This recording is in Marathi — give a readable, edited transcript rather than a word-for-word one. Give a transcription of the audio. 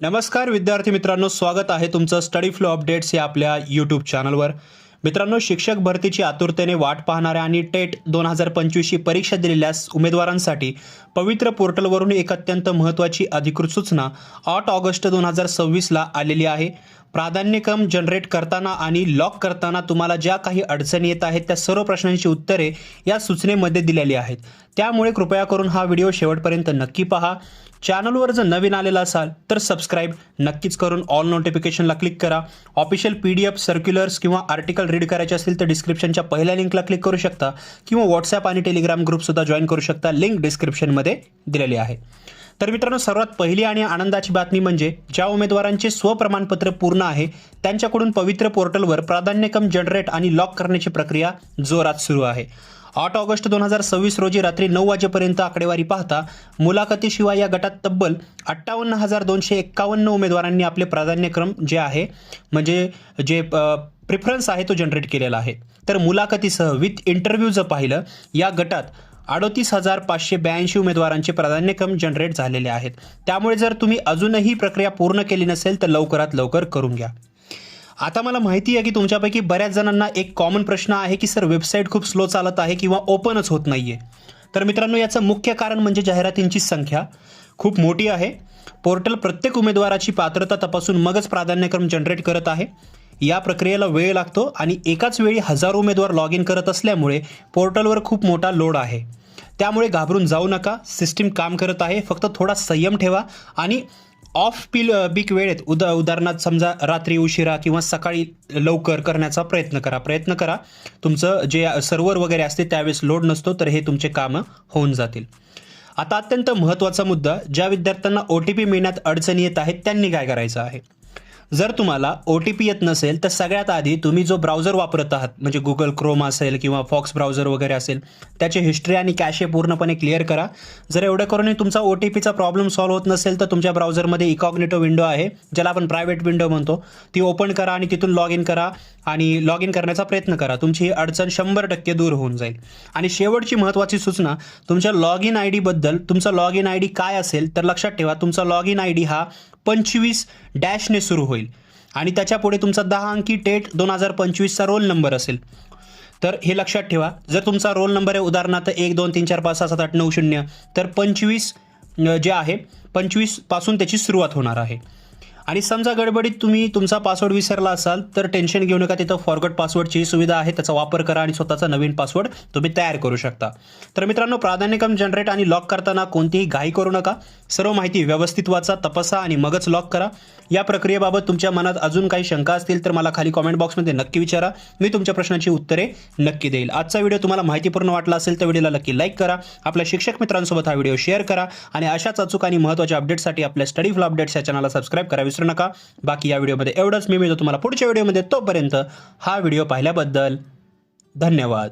नमस्कार विद्यार्थी मित्रांनो, स्वागत आहे तुमचं स्टडी फ्लो अपडेट्स या आपल्या यूट्यूब चॅनलवर. मित्रांनो, शिक्षक भरतीची आतुरतेने वाट पाहणाऱ्या आणि टेट 2025ची परीक्षा दिलेल्या उमेदवारांसाठी पवित्र पोर्टलवरून एक अत्यंत महत्त्वाची अधिकृत सूचना 8 ऑगस्ट 2026ला आलेली आहे. प्राधान्यक्रम जनरेट करताना आणि लॉक करताना तुम्हाला ज्या काही अडचणी येत आहेत त्या सर्व प्रश्नांची उत्तरे या सूचनेमध्ये दिलेली आहेत. त्यामुळे कृपया करून हा व्हिडिओ शेवटपर्यंत नक्की पहा. चॅनलवर जर नवीन आलेला असाल तर सबस्क्राईब नक्कीच करून ऑल नोटिफिकेशनला क्लिक करा. ऑफिशियल PDF सर्क्युलर्स किंवा आर्टिकल रीड करायचे असतील तर डिस्क्रिप्शनच्या पहिल्या लिंकला क्लिक करू शकता किंवा व्हॉट्सॲप आणि टेलिग्राम ग्रुपसुद्धा जॉईन करू शकता. लिंक डिस्क्रिप्शनमध्ये दिलेली आहे. तर मित्रांनो, सर्वात पहिली आणि आनंदाची बातमी म्हणजे ज्या उमेदवारांचे स्वप्रमाणपत्र पूर्ण आहे त्यांच्याकडून पवित्र पोर्टलवर प्राधान्यक्रम जनरेट आणि लॉक करण्याची प्रक्रिया जोरात सुरू आहे. 8 ऑगस्ट 2026 रोजी रात्री 9 वाजेपर्यंत आकडेवारी पाहता मुलाखतीशिवाय या गटात तब्बल 58,251 उमेदवारांनी आपले प्राधान्यक्रम जे आहे म्हणजे जे प्रिफरन्स आहे तो जनरेट केलेला आहे. तर मुलाखतीसह विथ इंटरव्ह्यू जर पाहिलं या गटात 38,582 उमेदवारांचे प्राधान्यक्रम जनरेट झालेले आहेत. त्यामुळे जर तुम्ही अजूनही प्रक्रिया पूर्ण केली नसेल तर लवकरात लवकर करून घ्या. आता मला माहिती आहे की तुमच्यापैकी बऱ्याच जणांना एक कॉमन प्रश्न आहे की सर वेबसाईट खूप स्लो चालत आहे किंवा ओपनच होत नाही आहे. तर मित्रांनो, याचं मुख्य कारण म्हणजे जाहिरातींची संख्या खूप मोठी आहे. पोर्टल प्रत्येक उमेदवाराची पात्रता तपासून मगच प्राधान्यक्रम जनरेट करत आहे. या प्रक्रियेला वेळ लागतो आणि एकाच वेळी हजारो उमेदवार लॉग इन करत असल्यामुळे पोर्टलवर खूप मोठा लोड आहे. त्यामुळे घाबरून जाऊ नका. सिस्टीम काम करत आहे. फक्त थोडा संयम ठेवा आणि ऑफ पीक वेळेत उदाहरणार्थ समजा रात्री उशिरा किंवा सकाळी लवकर करण्याचा प्रयत्न करा. तुमचं जे सर्व्हर वगैरे असते त्यावेळेस लोड नसतो, तर हे तुमचे कामं होऊन जातील. आता अत्यंत महत्त्वाचा मुद्दा, ज्या विद्यार्थ्यांना OTP मिळण्यात अडचणी येत आहेत त्यांनी काय करायचं आहे. जर तुम्हाला OTP येत नसेल तर सगळ्यात आधी तुम्ही जो ब्राउझर वापरत आहात म्हणजे गुगल क्रोम असेल किंवा फॉक्स ब्राउझर वगैरे असेल त्याची हिस्ट्री आणि कॅशे पूर्णपणे क्लिअर करा. जर एवढं करूनही तुमचा OTPचा प्रॉब्लेम सॉल्व्ह होत नसेल तर तुमच्या ब्राउझरमध्ये इकॉग्निटो विंडो आहे ज्याला आपण प्रायव्हेट विंडो म्हणतो, ती ओपन करा आणि तिथून लॉग इन करा आणि लॉग इन करण्याचा प्रयत्न करा. तुमची ही अडचण 100% दूर होऊन जाईल. आणि शेवटची महत्त्वाची सूचना, तुमच्या लॉग इन ID बद्दल. तुमचा लॉग इन ID काय असेल तर लक्षात ठेवा, तुमचा लॉग इन ID हा 25 सुरू होईल आणि त्याच्या पुढे तुमचा 10 अंकी टेट 2025चा रोल नंबर असेल. तर हे लक्षात ठेवा. जर तुमचा रोल नंबर आहे उदाहरणार्थ 1 2 3 4 5 6 7 8 9 0 तर 25 जे आहे 25 पासून त्याची सुरुवात होणार आहे. आणि समजा गडबडीत तुम्ही तुमचा पासवर्ड विसरला असाल तर टेन्शन घेऊ नका. तिथं फॉरगॉट पासवर्डची सुविधा आहे, त्याचा वापर करा आणि स्वतःचा नवीन पासवर्ड तुम्ही तयार करू शकता. तर मित्रांनो, प्राधान्यक्रम जनरेट आणि लॉक करताना कोणतीही घाई करू नका. सर्व माहिती व्यवस्थित वाचा, तपासा आणि मगच लॉक करा. या प्रक्रियेबाबत तुमच्या मनात अजून काही शंका असतील तर मला खाली कॉमेंट बॉक्समध्ये नक्की विचारा. मी तुमच्या प्रश्नाची उत्तरे नक्की देईल. आजचा व्हिडिओ तुम्हाला माहितीपूर्ण वाटला असेल तर व्हिडिओला नक्की लाईक करा. आपल्या शिक्षक मित्रांसोबत हा व्हिडिओ शेअर करा आणि अशाच अचूक आणि महत्त्वाच्या अपडेट्ससाठी आपल्या स्टडी फ्लो अपडेट्स या चॅनलला सबस्क्राईब करा विसरू नका. बाकी या व्हिडिओमध्ये एवढंच. मी मिळतो तुम्हाला पुढच्या व्हिडिओमध्ये. तोपर्यंत हा व्हिडिओ पाहिल्याबद्दल धन्यवाद.